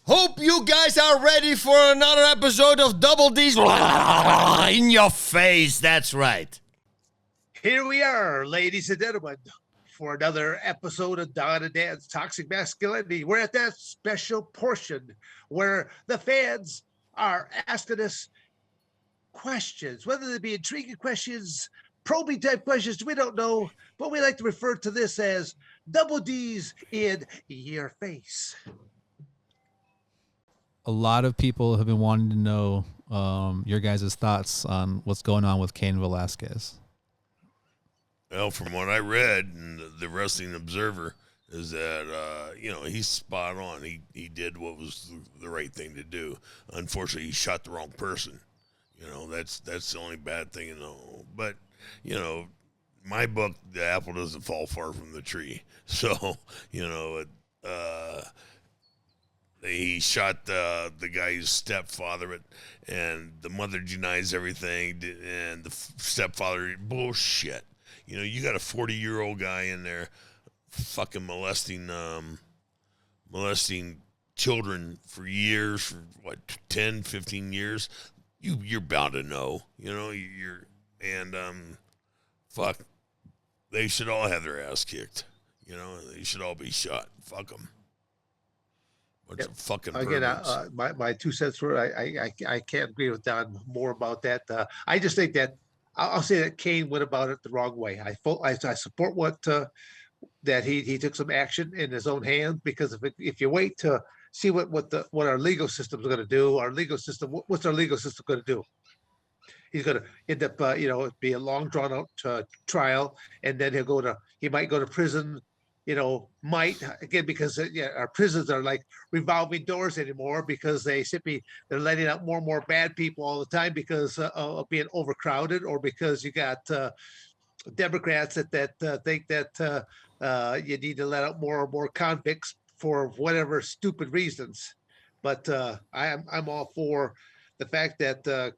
Hope you guys are ready for another episode of Double D's in your face. That's right. Here we are, ladies and gentlemen, for another episode of Don and Dan's Toxic Masculinity. We're at that special portion where the fans are asking us questions, whether they be intriguing questions, probing type questions, we don't know, but we like to refer to this as Double D's in your face. A lot of people have been wanting to know your guys' thoughts on what's going on with Cain Velasquez. Well, from what I read in the Wrestling Observer is that, he's spot on. He did what was the right thing to do. Unfortunately, he shot the wrong person. That's the only bad thing, But, my book, the apple doesn't fall far from the tree. So, he shot the guy's stepfather, and the mother denies everything, and the stepfather, bullshit. You got a 40-year-old guy in there fucking molesting children for years, for 10, 15 years. You're bound to know, fuck, they should all have their ass kicked. They should all be shot. Fuck them. What's a fucking again? My 2 cents were I can't agree with Don more about that. I just think that I'll say that Cain went about it the wrong way. I support what that he took some action in his own hand, because if you wait to see what our legal system is going to do, what's our legal system going to do? He's going to end up be a long drawn out trial, and then he might go to prison. Because our prisons are like revolving doors anymore, because they're letting out more and more bad people all the time because of being overcrowded, or because you got Democrats that think that you need to let out more and more convicts for whatever stupid reasons. But I'm all for the fact that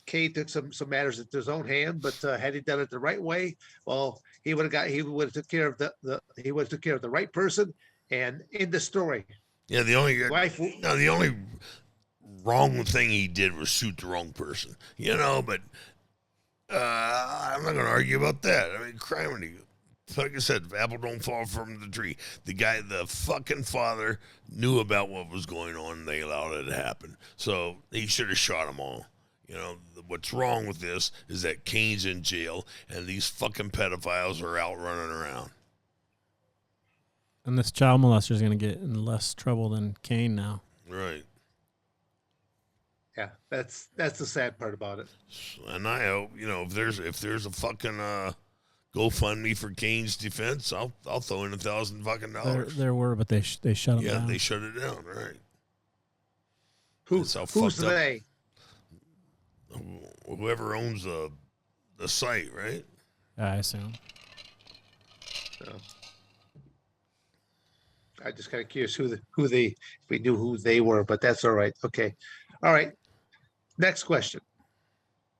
Cain took some matters into his own hand, but had he done it the right way, well, he would have took care of the right person, and in the story. Yeah, the only wrong thing he did was shoot the wrong person. But I'm not going to argue about that. I mean, crime. Like I said, apple don't fall from the tree. The fucking father knew about what was going on, and they allowed it to happen. So he should have shot them all. What's wrong with this is that Cain's in jail and these fucking pedophiles are out running around. And this child molester is going to get in less trouble than Cain now. Right. Yeah, that's the sad part about it. And I hope, if there's a fucking GoFundMe for Cain's defense, I'll throw in $1,000 fucking dollars. There were, but they shut them down. Yeah, they shut it down. Right. Who's they? Whoever owns the site, right? I assume. So, I just kind of curious if we knew who they were, but that's all right. Okay. All right. Next question.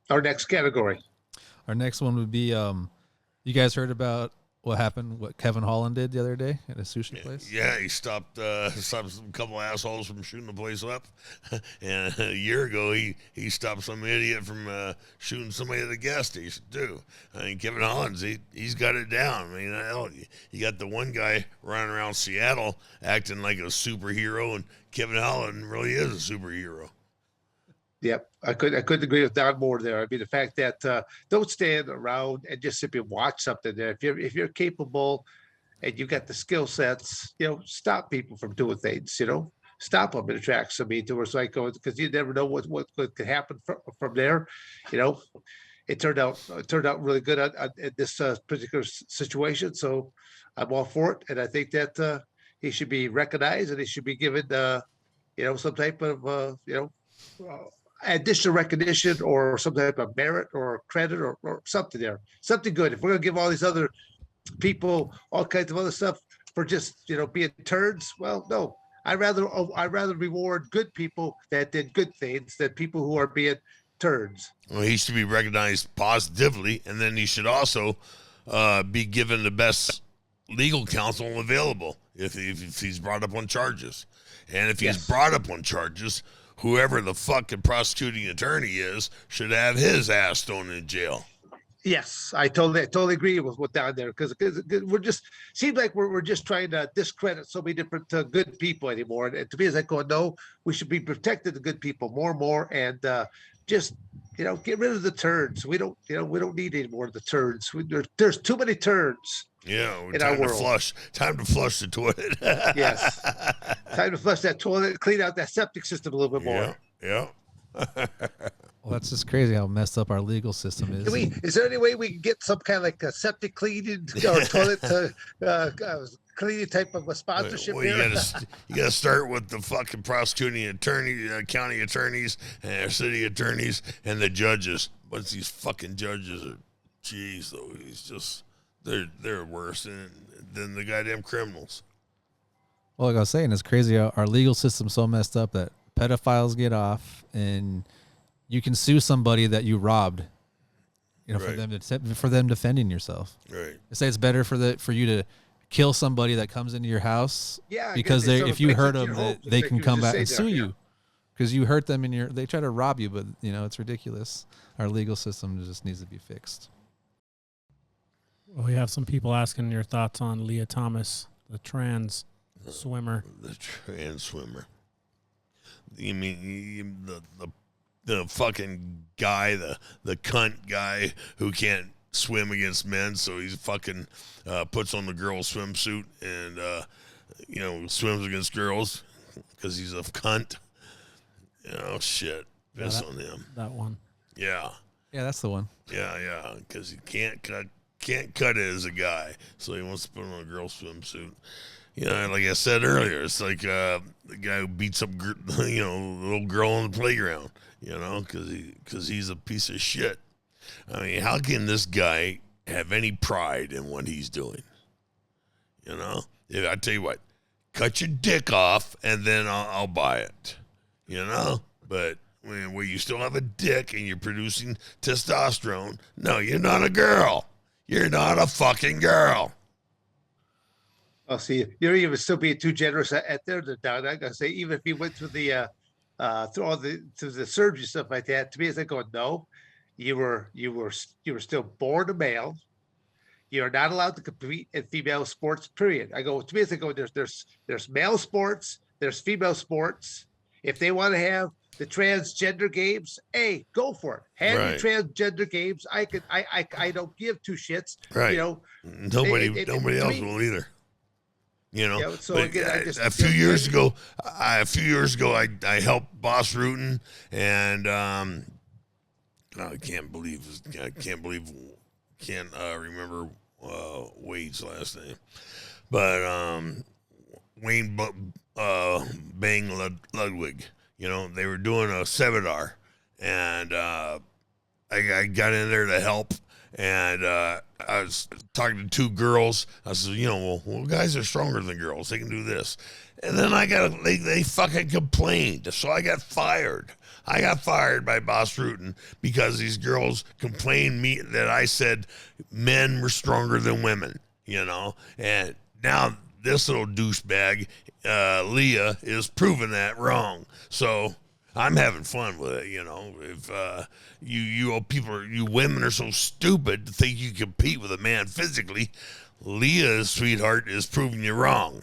Our next category. Our next one would be, you guys heard about what Kevin Holland did the other day at a sushi place? Yeah, he stopped a couple assholes from shooting the place up. And a year ago, he stopped some idiot from shooting somebody at a gas station, too. I mean, Kevin Holland, he's got it down. I mean, you got the one guy running around Seattle acting like a superhero, and Kevin Holland really is a superhero. Yep, I couldn't agree with Don more there. I mean, the fact that don't stand around and just simply watch something there. If you're capable and you got the skill sets, stop people from doing things. Stop them in the tracks. I mean, towards because you never know what could happen from there. It turned out really good in this particular situation. So I'm all for it, and I think that he should be recognized and he should be given some type of additional recognition or some type of merit or credit or something there, something good. If we're going to give all these other people all kinds of other stuff for just, being turds, well, no, I'd rather reward good people that did good things than people who are being turds. Well, he should be recognized positively, and then he should also be given the best legal counsel available if he's brought up on charges. And if he's brought up on charges, whoever the fucking prosecuting attorney is should have his ass thrown in jail. Yes, I totally agree with what down there because we're just seems like we're just trying to discredit so many different good people anymore. And to me, as I go, no, we should be protecting the good people more and more, and just get rid of the turds. We don't need any more of the turds. There's too many turds. Yeah, time to flush. Time to flush the toilet. Yes, time to flush that toilet, clean out that septic system a little bit more. Yeah. Well, that's just crazy how messed up our legal system is. Is there any way we can get some kind of like a septic cleaning or toilet cleaning type of a sponsorship? Well, you gotta start with the fucking prosecuting attorney, county attorneys, and city attorneys, and the judges. But these fucking judges are, jeez, though, they're worse than the goddamn criminals. Well, like I was saying, it's crazy how our legal system's so messed up that pedophiles get off, and you can sue somebody that you robbed, for them defending yourself. Right. They say it's better for you to kill somebody that comes into your house, because if you hurt them, they can come back and sue you because you hurt them they try to rob you, but it's ridiculous. Our legal system just needs to be fixed. Well, we have some people asking your thoughts on Lia Thomas, the trans swimmer. The trans swimmer. You mean the fucking guy, the cunt guy who can't swim against men, so he's fucking puts on the girl swimsuit and swims against girls because he's a cunt. Shit. Piss on him. That one. Yeah. Yeah, that's the one. Yeah, because he can't cut it as a guy, so he wants to put on a girl swimsuit. Like I said earlier, it's like the guy who beats up little girl on the playground, because he's a piece of shit. I mean, how can this guy have any pride in what he's doing? I tell you what, cut your dick off and then I'll buy it. But where you still have a dick and you're producing testosterone, no, you're not a girl. You're not a fucking girl. Oh, see, you're even still being too generous at there. Down, I gotta say, even if you went through the through the surgery stuff like that, to me, it's like going, no, you were still born a male. You're not allowed to compete in female sports. Period. I go, to me, it's like going, there's male sports, there's female sports. If they want to have the transgender games, hey, go for it. Have your transgender games. I don't give two shits. Right. Nobody else will either. So again, a few years ago, I helped Boss Rutan, and can't remember Wade's last name, but Wayne Bang Ludwig. They were doing a seminar, and I got in there to help. And I was talking to two girls. I said, well, guys are stronger than girls. They can do this. And then they fucking complained. So I got fired. I got fired by Boss Rutan because these girls complained that I said men were stronger than women, And now this little douchebag, Lia, is proving that wrong. So I'm having fun with it, If you women are so stupid to think you compete with a man physically, Leah's sweetheart is proving you wrong,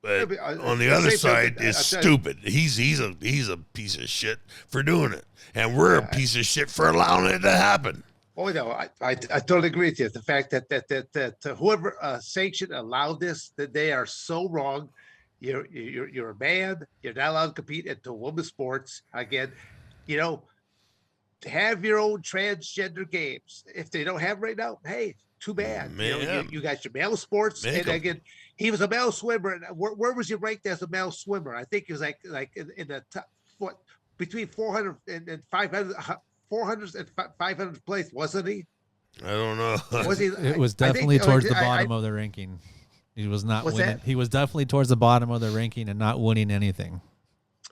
But on the other side, it's stupid. He's a piece of shit for doing it, and we're a piece of shit for allowing it to happen. Oh no, I totally agree with you. The fact that whoever sanctioned allowed this, that they are so wrong. You're a man. You're not allowed to compete into women's sports. Again, have your own transgender games. If they don't have right now, hey, too bad. You got your male sports, and again, he was a male swimmer. And where was he ranked as a male swimmer? I think he was like in the top, between 400 and 500, 400 and 500th place, wasn't he? I don't know. Was he? It was definitely towards the bottom of the ranking. He was not winning. That? He was definitely towards the bottom of the ranking and not winning anything.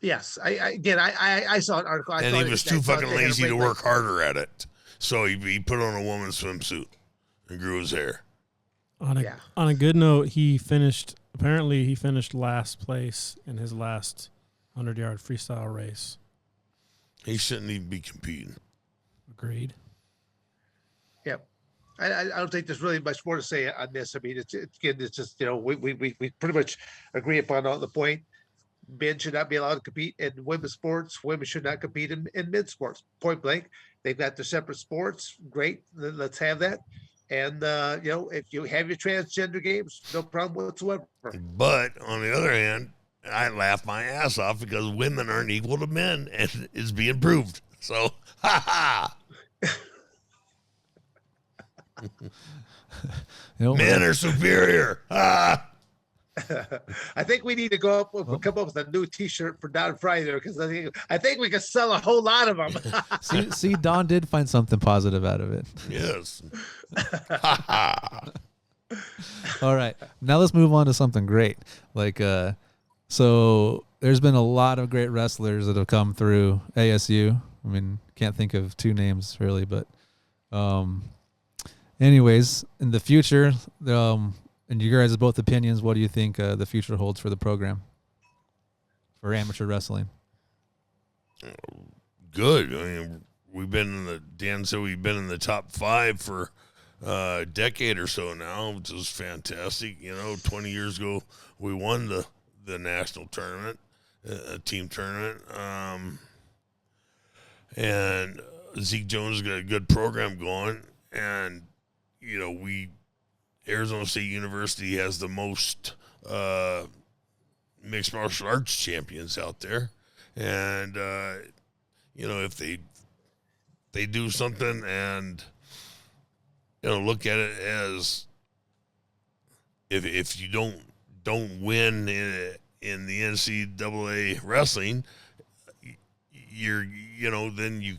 Yes, I saw an article. And he was too fucking lazy to work harder at it, so he put on a woman's swimsuit and grew his hair. On a good note, he finished Apparently, he finished last place in his last 100-yard freestyle race. He shouldn't even be competing. Agreed. Yep. I don't think there's really much more to say on this. I mean, it's just, we pretty much agree upon all the point. Men should not be allowed to compete in women's sports. Women should not compete in men's sports. Point blank. They've got their separate sports. Great. Let's have that. And, if you have your transgender games, no problem whatsoever. But on the other hand, I laugh my ass off because women aren't equal to men, and it's being proved. So, ha ha. Men are superior. Ah. I think we need to come up with a new T-shirt for Don Frye there, because I think we can sell a whole lot of them. see, Don did find something positive out of it. Yes. All right, now let's move on to something great. So there's been a lot of great wrestlers that have come through ASU. I mean, can't think of two names really, but anyways, in the future, and you guys' both opinions, what do you think the future holds for the program for amateur wrestling? Good. I mean, Dan said we've been in the top 5 for a decade or so now, which is fantastic. 20 years ago, we won the national tournament, team tournament. And Zeke Jones has got a good program going. And, Arizona State University has the most mixed martial arts champions out there. And, if they do something and, look at it as if you don't win in the NCAA wrestling, then you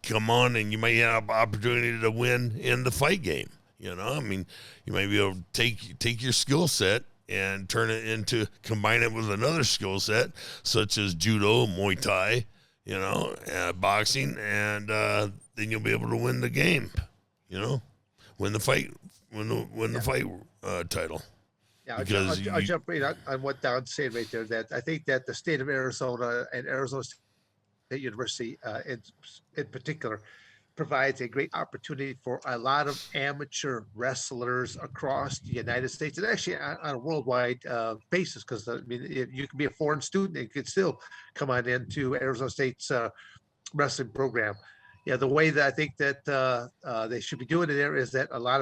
come on and you might have opportunity to win in the fight game. I mean, you might be able to take your skill set and combine it with another skill set, such as judo, Muay Thai, boxing, and then you'll be able to win the game, win the fight, win the fight title. Yeah, I'll jump right on what Don's saying right there. That I think that the state of Arizona and Arizona State University in particular provides a great opportunity for a lot of amateur wrestlers across the United States, and actually on a worldwide basis, because you can be a foreign student and could still come on into Arizona State's wrestling program. Yeah, the way that I think that they should be doing it there is that a lot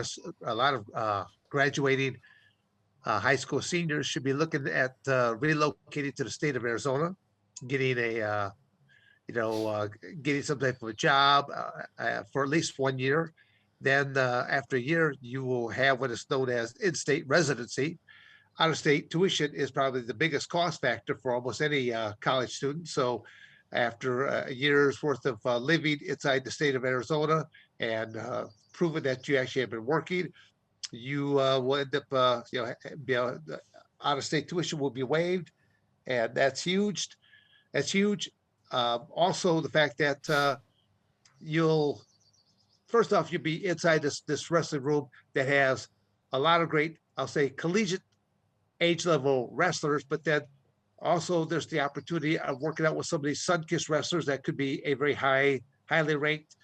of graduating high school seniors should be looking at relocating to the state of Arizona, getting getting some type of a job for at least 1 year. Then after a year, you will have what is known as in-state residency. Out-of-state tuition is probably the biggest cost factor for almost any college student. So after a year's worth of living inside the state of Arizona and proving that you actually have been working, you will end up, out-of-state tuition will be waived, and that's huge. That's huge. Also, the fact that you'll be inside this wrestling room that has a lot of great, I'll say, collegiate age level wrestlers, but then also there's the opportunity of working out with some of these sun-kissed wrestlers that could be a very highly ranked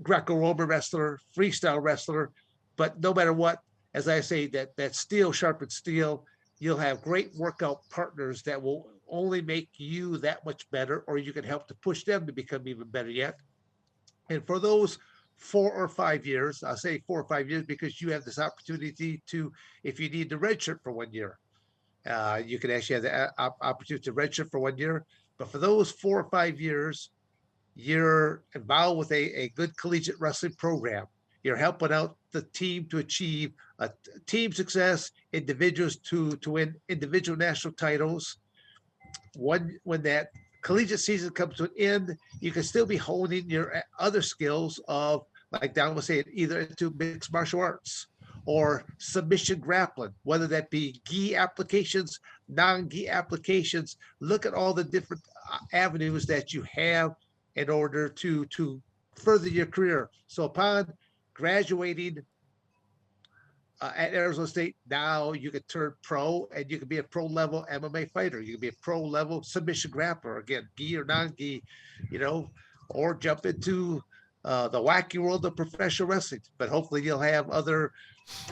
Greco-Roman wrestler, freestyle wrestler. But no matter what, as I say, that steel sharpens steel. You'll have great workout partners that will only make you that much better, or you can help to push them to become even better yet. And for those 4 or 5 years, I'll say 4 or 5 years, because you have this opportunity to, if you need to redshirt for 1 year, you can actually have the opportunity to redshirt for 1 year. But for those 4 or 5 years, you're involved with a good collegiate wrestling program. You're helping out the team to achieve a team success, individuals to win individual national titles. When that collegiate season comes to an end, you can still be honing your other skills of, like Don was saying, either into mixed martial arts or submission grappling, whether that be gi applications, non-gi applications. Look at all the different avenues that you have in order to further your career. So upon graduating at Arizona State, now you can turn pro and you can be a pro level MMA fighter. You can be a pro level submission grappler, again, gi or non-gi, or jump into the wacky world of professional wrestling. But hopefully you'll have other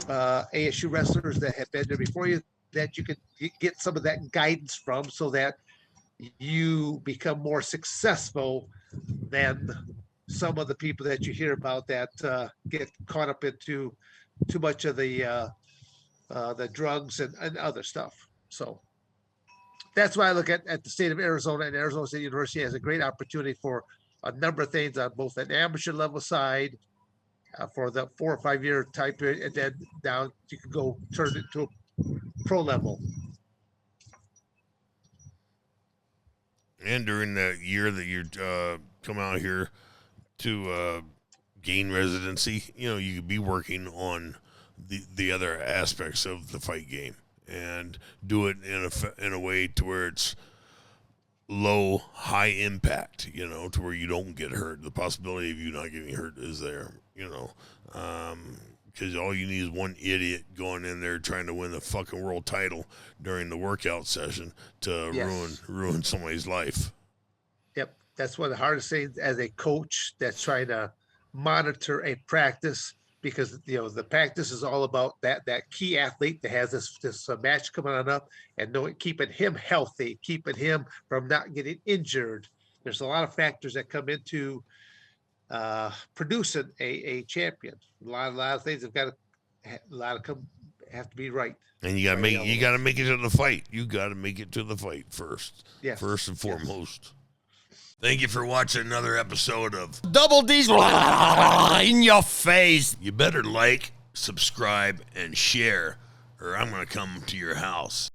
ASU wrestlers that have been there before you that you can get some of that guidance from, so that you become more successful than some of the people that you hear about that get caught up into too much of the drugs and other stuff. So that's why I look at the state of Arizona, and Arizona State University has a great opportunity for a number of things on both an amateur level side for the 4 or 5 year time period, and then down you can go turn it to a pro level. And during that year that you come out here to gain residency, you could be working on the other aspects of the fight game and do it in a way to where it's low, high impact, to where you don't get hurt. The possibility of you not getting hurt is there, because all you need is one idiot going in there trying to win the fucking world title during the workout session to ruin somebody's life. Yep. That's one of the hardest things as a coach that's trying to monitor a practice, because the practice is all about that key athlete that has this match coming on up, and keeping him healthy, keeping him from not getting injured. There's a lot of factors that come into producing a champion. A lot of things have to be right. And you gotta make it to the fight. You gotta make it to the fight first. Yes. First and foremost. Thank you for watching another episode of Double D's in your face. You better like, subscribe, and share, or I'm gonna come to your house.